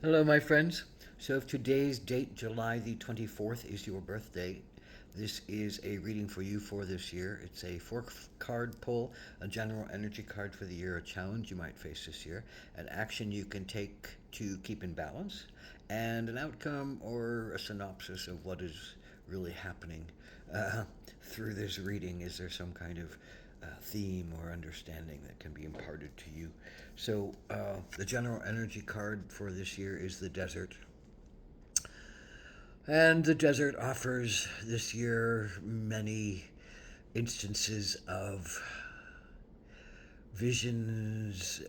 Hello, my friends. So, if today's date, July the 24th, is your birthday, this is a reading for you for this year. It's a four card pull, a general energy card for the year, a challenge you might face this year, an action you can take to keep in balance, and an outcome or a synopsis of what is really happening uh, through this reading. Is there some kind of theme or understanding that can be imparted to you? So, the general energy card for this year is the desert. And the desert offers this year many instances of visions,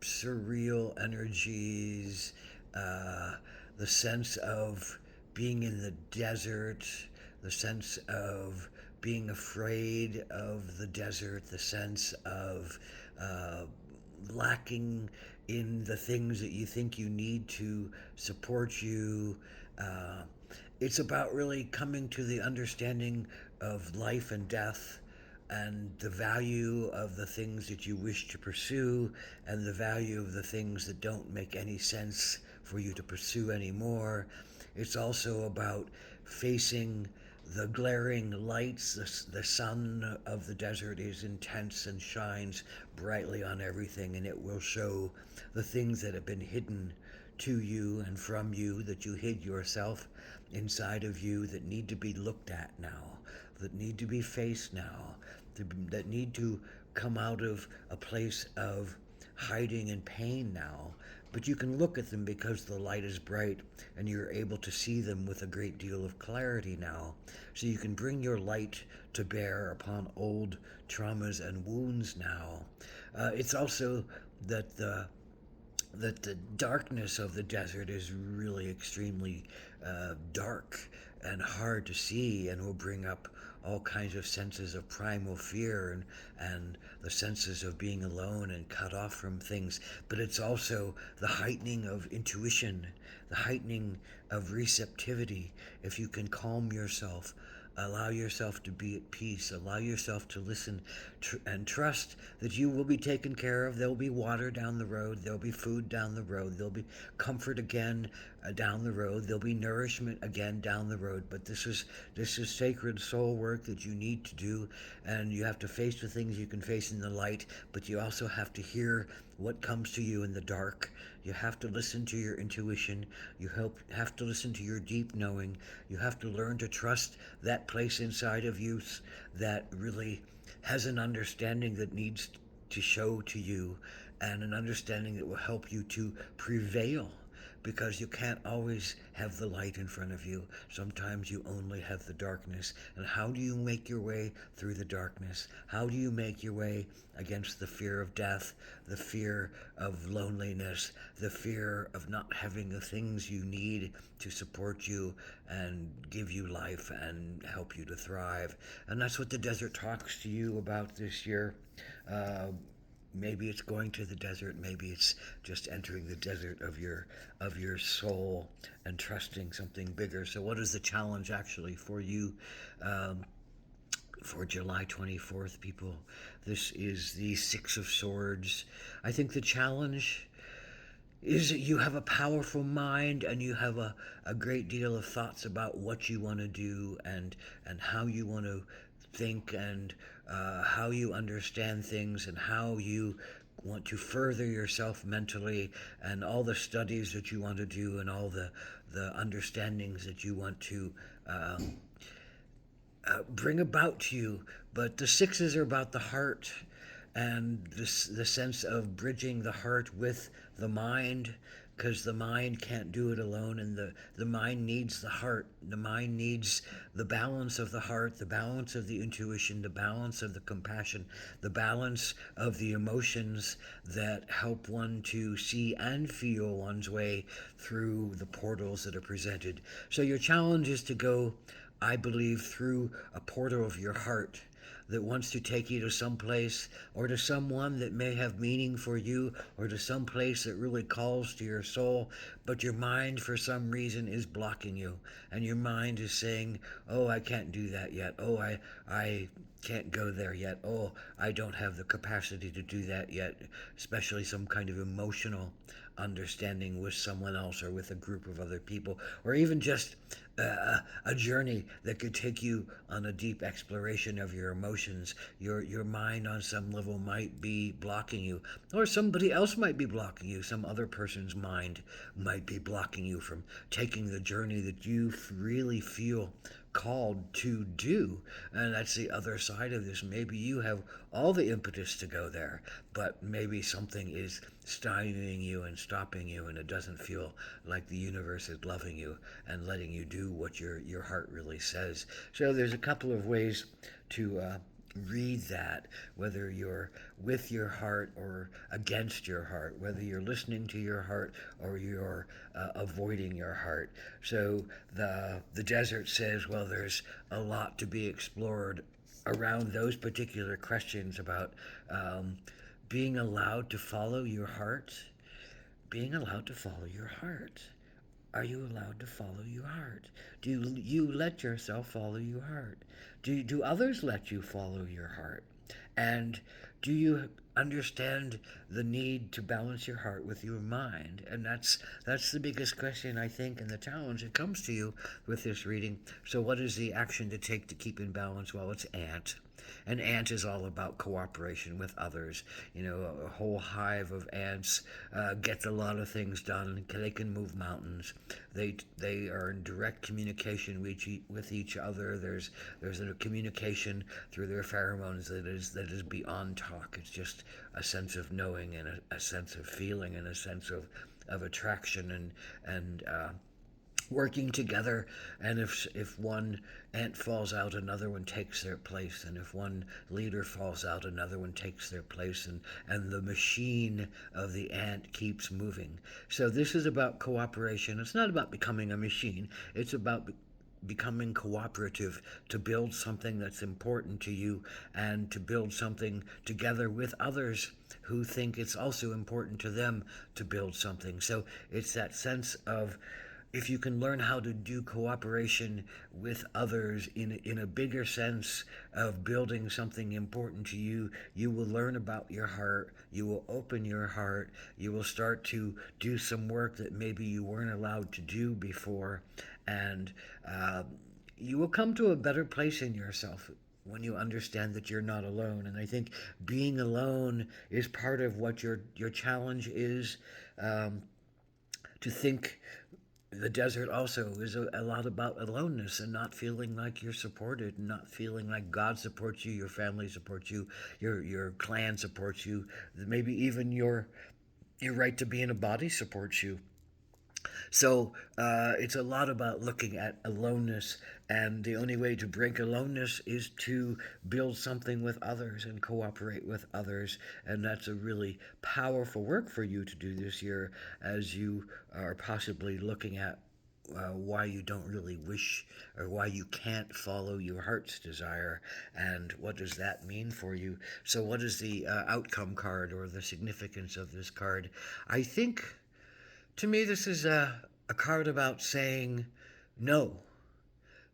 surreal energies, uh, the sense of being in the desert, the sense of being afraid of the desert, the sense of uh, lacking in the things that you think you need to support you. Uh, it's about really coming to the understanding of life and death and the value of the things that you wish to pursue and the value of the things that don't make any sense for you to pursue anymore. It's also about facing the glaring lights. The sun of the desert is intense and shines brightly on everything, and it will show the things that have been hidden to you and from you, that you hid yourself inside of you, that need to be looked at now, that need to be faced now, that need to come out of a place of hiding and pain now. But you can look at them because the light is bright and you're able to see them with a great deal of clarity now. So you can bring your light to bear upon old traumas and wounds now. It's also that the darkness of the desert is really extremely dark and hard to see, and will bring up all kinds of senses of primal fear and the senses of being alone and cut off from things. But it's also the heightening of intuition, the heightening of receptivity. If you can calm yourself, allow yourself to be at peace, allow yourself to listen, and trust that you will be taken care of. There'll be water down the road, there'll be food down the road, there'll be comfort again down the road, there'll be nourishment again down the road. But this is sacred soul work that you need to do, and you have to face the things you can face in the light, but you also have to hear what comes to you in the dark. You have to listen to your intuition. You have to listen to your deep knowing. You have to learn to trust that place inside of you that really has an understanding that needs to show to you, and an understanding that will help you to prevail, because you can't always have the light in front of you. Sometimes you only have the darkness. And how do you make your way through the darkness? How do you make your way against the fear of death, the fear of loneliness, the fear of not having the things you need to support you and give you life and help you to thrive? And that's what the desert talks to you about this year. Uh, Maybe it's going to the desert, maybe it's just entering the desert of your soul and trusting something bigger. So what is the challenge actually for you um, for July 24th, people? This is the Six of Swords. I think the challenge is that you have a powerful mind and you have a great deal of thoughts about what you want to do and how you want to think, and how you understand things, and how you want to further yourself mentally, and all the studies that you want to do, and all the understandings that you want to bring about to you. But the sixes are about the heart, and the sense of bridging the heart with the mind, because the mind can't do it alone, and the mind needs the heart. The mind needs the balance of the heart, the balance of the intuition, the balance of the compassion, the balance of the emotions that help one to see and feel one's way through the portals that are presented. So your challenge is to go, I believe, through a portal of your heart that wants to take you to some place, or to someone that may have meaning for you, or to some place that really calls to your soul, but your mind for some reason is blocking you, and your mind is saying, oh, I can't do that yet, oh, I can't go there yet, oh, I don't have the capacity to do that yet, especially some kind of emotional understanding with someone else or with a group of other people, or even just a journey that could take you on a deep exploration of your emotions. Your mind on some level might be blocking you, or somebody else might be blocking you. Some other person's mind might be blocking you from taking the journey that you really feel called to do. And that's the other side of this. Maybe you have all the impetus to go there, but maybe something is stymieing you and stopping you, and it doesn't feel like the universe is loving you and letting you do what your heart really says. So there's a couple of ways to read that, whether you're with your heart or against your heart, whether you're listening to your heart or you're avoiding your heart. So the desert says, well, there's a lot to be explored around those particular questions about being allowed to follow your heart, being allowed to follow your heart. Are you allowed to follow your heart? Do you let yourself follow your heart? Do others let you follow your heart? And do you understand the need to balance your heart with your mind? And that's the biggest question, I think, and the challenge that comes to you with this reading. So what is the action to take to keep in balance? Well, it's ant. An ant is all about cooperation with others. You know, a whole hive of ants gets a lot of things done. They can move mountains. They are in direct communication with each other. There's a communication through their pheromones that is beyond talk. It's just a sense of knowing and a sense of feeling and a sense of attraction and working together. And if one ant falls out, another one takes their place, and if one leader falls out, another one takes their place, and the machine of the ant keeps moving. So this is about cooperation. It's not about becoming a machine. It's about becoming cooperative to build something that's important to you and to build something together with others who think it's also important to them to build something. So it's that sense of, if you can learn how to do cooperation with others in a bigger sense of building something important to you, you will learn about your heart, you will open your heart, you will start to do some work that maybe you weren't allowed to do before, and you will come to a better place in yourself when you understand that you're not alone. And I think being alone is part of what your challenge is. Um, to think the desert also is a lot about aloneness and not feeling like you're supported, and not feeling like God supports you, your family supports you, your clan supports you, maybe even your right to be in a body supports you. So it's a lot about looking at aloneness, and the only way to break aloneness is to build something with others and cooperate with others. And that's a really powerful work for you to do this year, as you are possibly looking at why you don't really wish, or why you can't follow your heart's desire, and what does that mean for you. So what is the outcome card, or the significance of this card? I think, to me, this is a card about saying no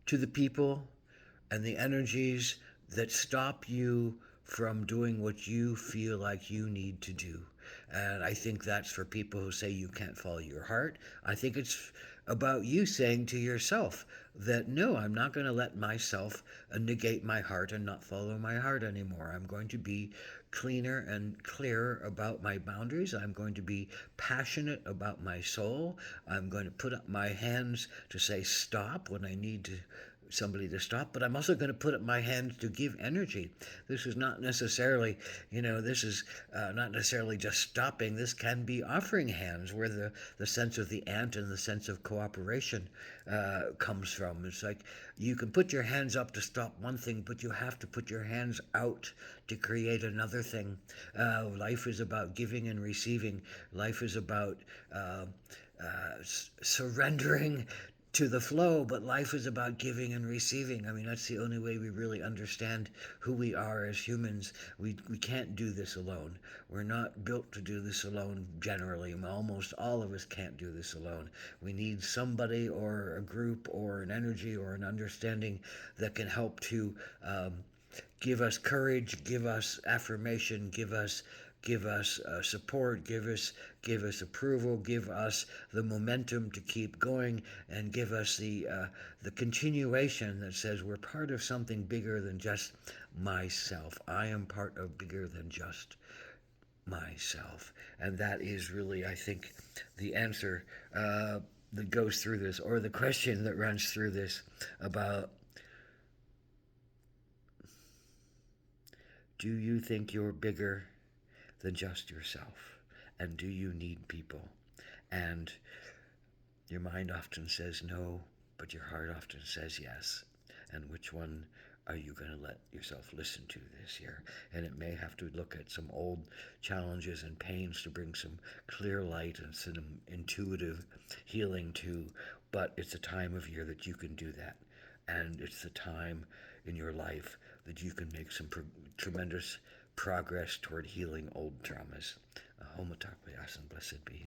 to the people and the energies that stop you from doing what you feel like you need to do. And I think that's for people who say you can't follow your heart. I think it's about you saying to yourself that, no, I'm not going to let myself negate my heart and not follow my heart anymore. I'm going to be cleaner and clearer about my boundaries. I'm going to be passionate about my soul. I'm going to put up my hands to say stop when I need somebody to stop, but I'm also going to put up my hands to give energy. This is not necessarily, this is not necessarily just stopping. This can be offering hands, where the sense of the ant and the sense of cooperation comes from. It's like you can put your hands up to stop one thing, but you have to put your hands out to create another thing. Life is about giving and receiving. Life is about surrendering to the flow, but life is about giving and receiving. I mean, that's the only way we really understand who we are as humans. We can't do this alone. We're not built to do this alone generally. Almost all of us can't do this alone. We need somebody or a group or an energy or an understanding that can help to give us courage, give us affirmation, give us give us support, give us approval, give us the momentum to keep going, and give us the continuation that says we're part of something bigger than just myself. I am part of bigger than just myself. And that is really, I think, the answer that goes through this, or the question that runs through this about, do you think you're bigger than just yourself? And do you need people? And your mind often says no, but your heart often says yes. And which one are you going to let yourself listen to this year? And it may have to look at some old challenges and pains to bring some clear light and some intuitive healing to, but it's a time of year that you can do that. And it's the time in your life that you can make some tremendous progress toward healing old traumas. Homo Blessed be.